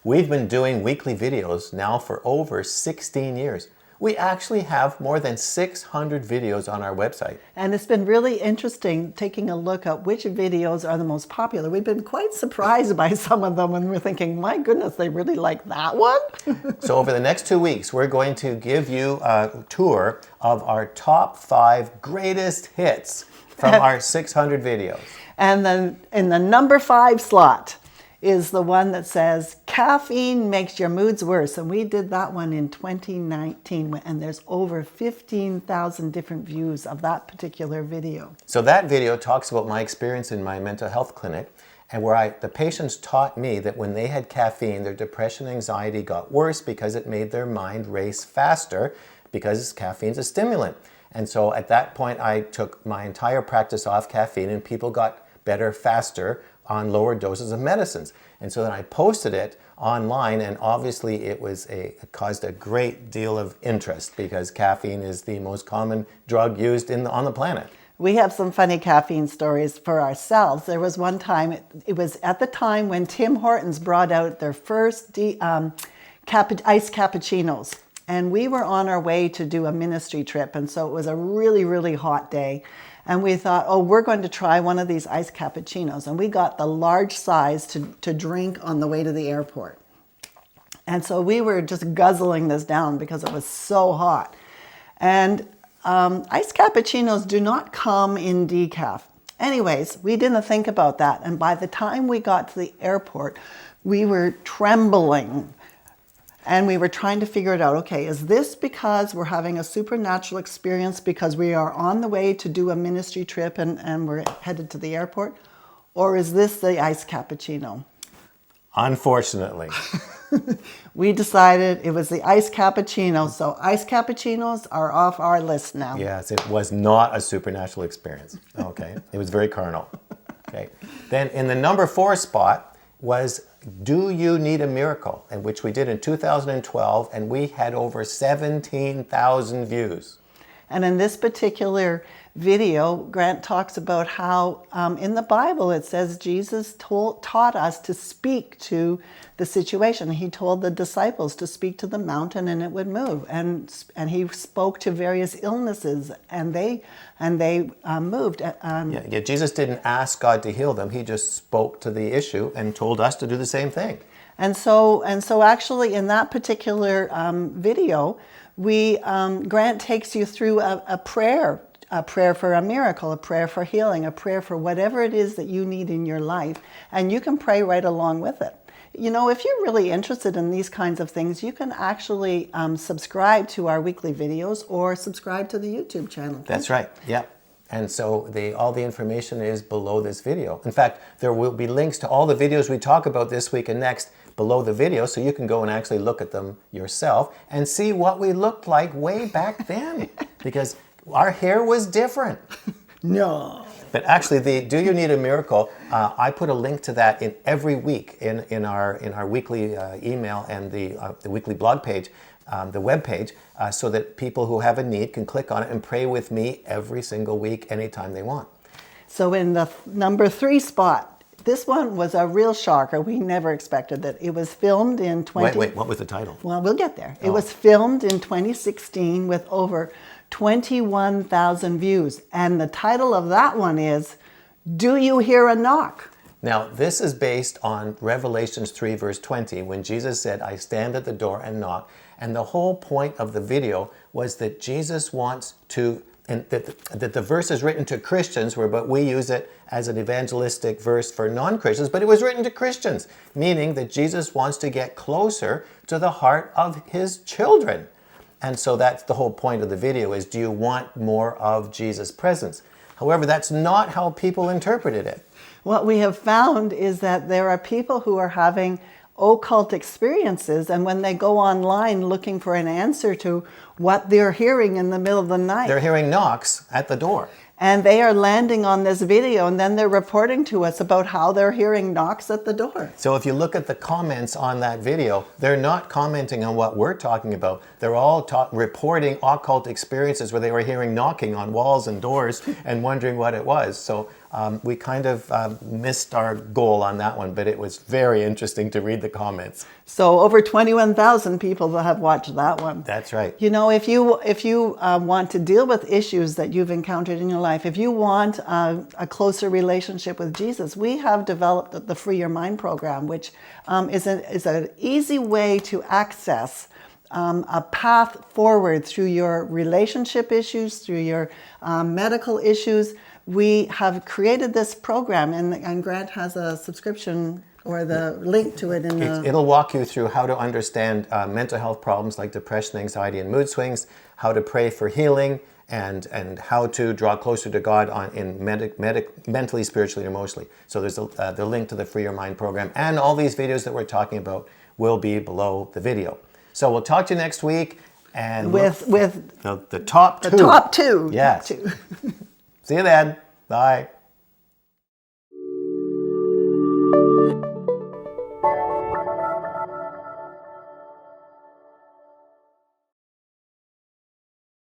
We've been doing weekly videos now for over 16 years. We actually have more than 600 videos on our website. And it's been really interesting taking a look at which videos are the most popular. We've been quite surprised by some of them, and we're thinking, my goodness, they really like that one? So over the next 2 weeks, we're going to give you a tour of our top 5 greatest hits from our 600 videos. And then in the number 5 slot is the one that says, caffeine makes your moods worse. And we did that one in 2019, and there's over 15,000 different views of that particular video. So that video talks about my experience in my mental health clinic, and where the patients taught me that when they had caffeine, their depression and anxiety got worse because it made their mind race faster, because caffeine's a stimulant. And so at that point, I took my entire practice off caffeine, and people got better faster on lower doses of medicines. And so then I posted it online, and obviously it caused a great deal of interest because caffeine is the most common drug used on the planet. We have some funny caffeine stories for ourselves. There was one time, it was at the time when Tim Hortons brought out their first iced cappuccinos. And we were on our way to do a ministry trip, and so it was a really, really hot day. And we thought, oh, we're going to try one of these iced cappuccinos. And we got the large size to drink on the way to the airport. And so we were just guzzling this down because it was so hot. And iced cappuccinos do not come in decaf. Anyways, we didn't think about that. And by the time we got to the airport, we were trembling. And we were trying to figure it out. Okay, is this because we're having a supernatural experience because we are on the way to do a ministry trip and we're headed to the airport? Or is this the iced cappuccino? Unfortunately. We decided it was the iced cappuccino. So iced cappuccinos are off our list now. Yes, it was not a supernatural experience. Okay, it was very carnal. Okay, then in the number 4 spot was Do You Need a Miracle? And which we did in 2012, and we had over 17,000 views. And in this particular video, Grant talks about how in the Bible it says Jesus taught us to speak to the situation. He told the disciples to speak to the mountain and it would move. And he spoke to various illnesses and they moved. Yeah, Jesus didn't ask God to heal them. He just spoke to the issue and told us to do the same thing. And so actually in that particular video, Grant takes you through a prayer for a miracle, a prayer for healing, a prayer for whatever it is that you need in your life, and you can pray right along with it. You know, if you're really interested in these kinds of things, you can actually subscribe to our weekly videos or subscribe to the YouTube channel. That's right, yeah. And so all the information is below this video. In fact, there will be links to all the videos we talk about this week and next below the video, so you can go and actually look at them yourself and see what we looked like way back then. Because our hair was different. No. But actually, the Do You Need a Miracle, I put a link to that in every week in our weekly email and the weekly blog page, the web page, so that people who have a need can click on it and pray with me every single week, anytime they want. So in the number 3 spot, this one was a real shocker. We never expected that. It was filmed in Wait, what was the title? Well, we'll get there. It was filmed in 2016 with over 21,000 views. And the title of that one is, Do You Hear a Knock? Now, this is based on Revelations 3, verse 20, when Jesus said, I stand at the door and knock. And the whole point of the video was that Jesus wants to, and that the verse is written to Christians, but we use it as an evangelistic verse for non-Christians, but it was written to Christians, meaning that Jesus wants to get closer to the heart of his children. And so that's the whole point of the video is, do you want more of Jesus' presence? However, that's not how people interpreted it. What we have found is that there are people who are having occult experiences, and when they go online looking for an answer to what they're hearing in the middle of the night, they're hearing knocks at the door. And they are landing on this video, and then they're reporting to us about how they're hearing knocks at the door. So if you look at the comments on that video, they're not commenting on what we're talking about. They're all reporting occult experiences where they were hearing knocking on walls and doors and wondering what it was. So we kind of missed our goal on that one, but it was very interesting to read the comments. So over 21,000 people have watched that one. That's right. You know, if you want to deal with issues that you've encountered in your life, if you want a closer relationship with Jesus, we have developed the Free Your Mind program, which is an easy way to access a path forward through your relationship issues, through your medical issues. We have created this program, and Grant has a subscription or the link to it in the... It'll walk you through how to understand mental health problems like depression, anxiety, and mood swings, how to pray for healing, and how to draw closer to God mentally, spiritually, and emotionally. So there's the link to the Free Your Mind program, and all these videos that we're talking about will be below the video. So we'll talk to you next week, and with the top two. The top two. Yes. Top two. See you then. Bye.